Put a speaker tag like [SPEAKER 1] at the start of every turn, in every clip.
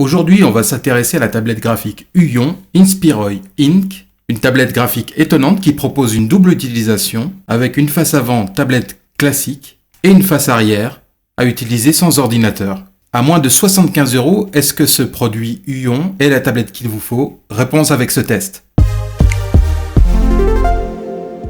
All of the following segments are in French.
[SPEAKER 1] Aujourd'hui, on va s'intéresser à la tablette graphique Huion Inspiroy Ink, une tablette graphique étonnante qui propose une double utilisation avec une face avant tablette classique et une face arrière à utiliser sans ordinateur. À moins de 75 €, est-ce que ce produit Huion est la tablette qu'il vous faut? Réponse avec ce test.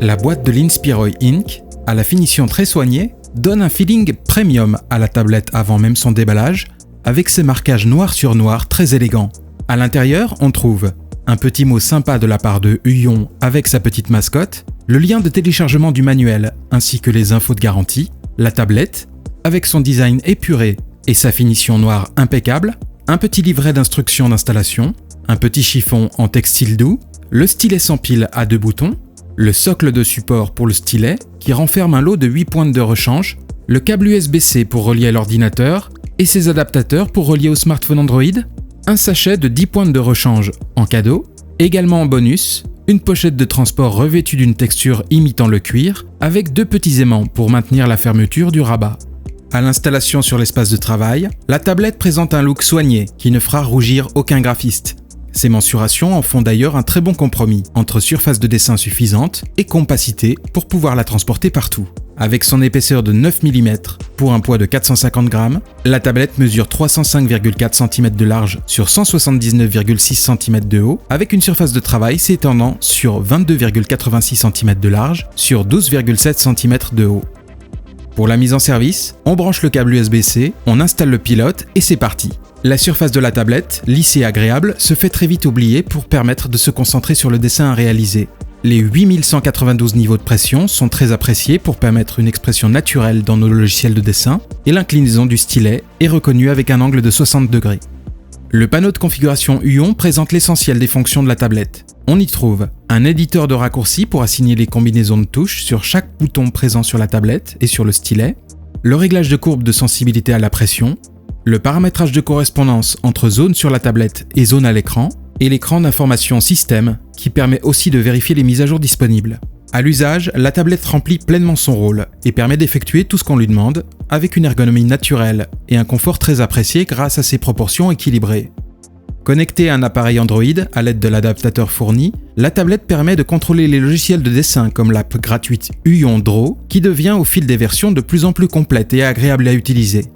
[SPEAKER 1] La boîte de l'Inspiroy Ink, à la finition très soignée, donne un feeling premium à la tablette avant même son déballage, avec ses marquages noir sur noir très élégants. À l'intérieur, on trouve un petit mot sympa de la part de Huion avec sa petite mascotte, le lien de téléchargement du manuel ainsi que les infos de garantie, la tablette, avec son design épuré et sa finition noire impeccable, un petit livret d'instructions d'installation, un petit chiffon en textile doux, le stylet sans pile à 2 boutons, le socle de support pour le stylet qui renferme un lot de 8 pointes de rechange, le câble USB-C pour relier à l'ordinateur et ses adaptateurs pour relier au smartphone Android, un sachet de 10 pointes de rechange en cadeau, également en bonus, une pochette de transport revêtue d'une texture imitant le cuir avec 2 petits aimants pour maintenir la fermeture du rabat. À l'installation sur l'espace de travail, la tablette présente un look soigné qui ne fera rougir aucun graphiste. Ces mensurations en font d'ailleurs un très bon compromis entre surface de dessin suffisante et compacité pour pouvoir la transporter partout. Avec son épaisseur de 9 mm pour un poids de 450 grammes, la tablette mesure 305,4 cm de large sur 179,6 cm de haut, avec une surface de travail s'étendant sur 22,86 cm de large sur 12,7 cm de haut. Pour la mise en service, on branche le câble USB-C, on installe le pilote et c'est parti. La surface de la tablette, lisse et agréable, se fait très vite oublier pour permettre de se concentrer sur le dessin à réaliser. Les 8192 niveaux de pression sont très appréciés pour permettre une expression naturelle dans nos logiciels de dessin et l'inclinaison du stylet est reconnue avec un angle de 60 degrés. Le panneau de configuration Huion présente l'essentiel des fonctions de la tablette. On y trouve un éditeur de raccourcis pour assigner les combinaisons de touches sur chaque bouton présent sur la tablette et sur le stylet, le réglage de courbe de sensibilité à la pression, le paramétrage de correspondance entre zone sur la tablette et zone à l'écran, et l'écran d'information système qui permet aussi de vérifier les mises à jour disponibles. À l'usage, la tablette remplit pleinement son rôle et permet d'effectuer tout ce qu'on lui demande avec une ergonomie naturelle et un confort très apprécié grâce à ses proportions équilibrées. Connectée à un appareil Android à l'aide de l'adaptateur fourni, la tablette permet de contrôler les logiciels de dessin comme l'app gratuite Huion Draw qui devient au fil des versions de plus en plus complète et agréable à utiliser.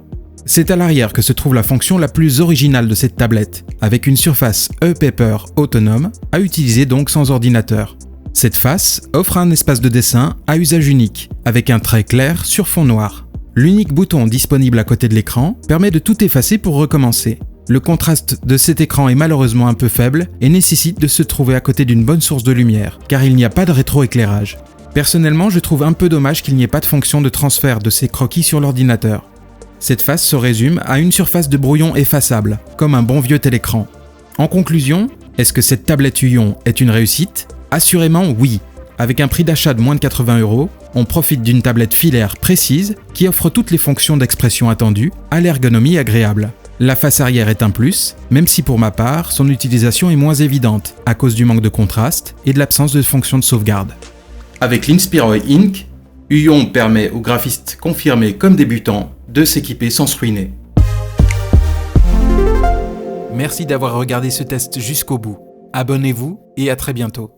[SPEAKER 1] C'est à l'arrière que se trouve la fonction la plus originale de cette tablette, avec une surface e-paper autonome, à utiliser donc sans ordinateur. Cette face offre un espace de dessin à usage unique, avec un trait clair sur fond noir. L'unique bouton disponible à côté de l'écran permet de tout effacer pour recommencer. Le contraste de cet écran est malheureusement un peu faible et nécessite de se trouver à côté d'une bonne source de lumière, car il n'y a pas de rétroéclairage. Personnellement, je trouve un peu dommage qu'il n'y ait pas de fonction de transfert de ces croquis sur l'ordinateur. Cette face se résume à une surface de brouillon effaçable, comme un bon vieux télécran. En conclusion, est-ce que cette tablette Huion est une réussite? Assurément oui. Avec un prix d'achat de moins de 80 €, on profite d'une tablette filaire précise qui offre toutes les fonctions d'expression attendues à l'ergonomie agréable. La face arrière est un plus, même si pour ma part, son utilisation est moins évidente à cause du manque de contraste et de l'absence de fonction de sauvegarde. Avec l'Inspiroy Ink, Huion permet aux graphistes confirmés comme débutants de s'équiper sans se ruiner. Merci d'avoir regardé ce test jusqu'au bout. Abonnez-vous et à très bientôt.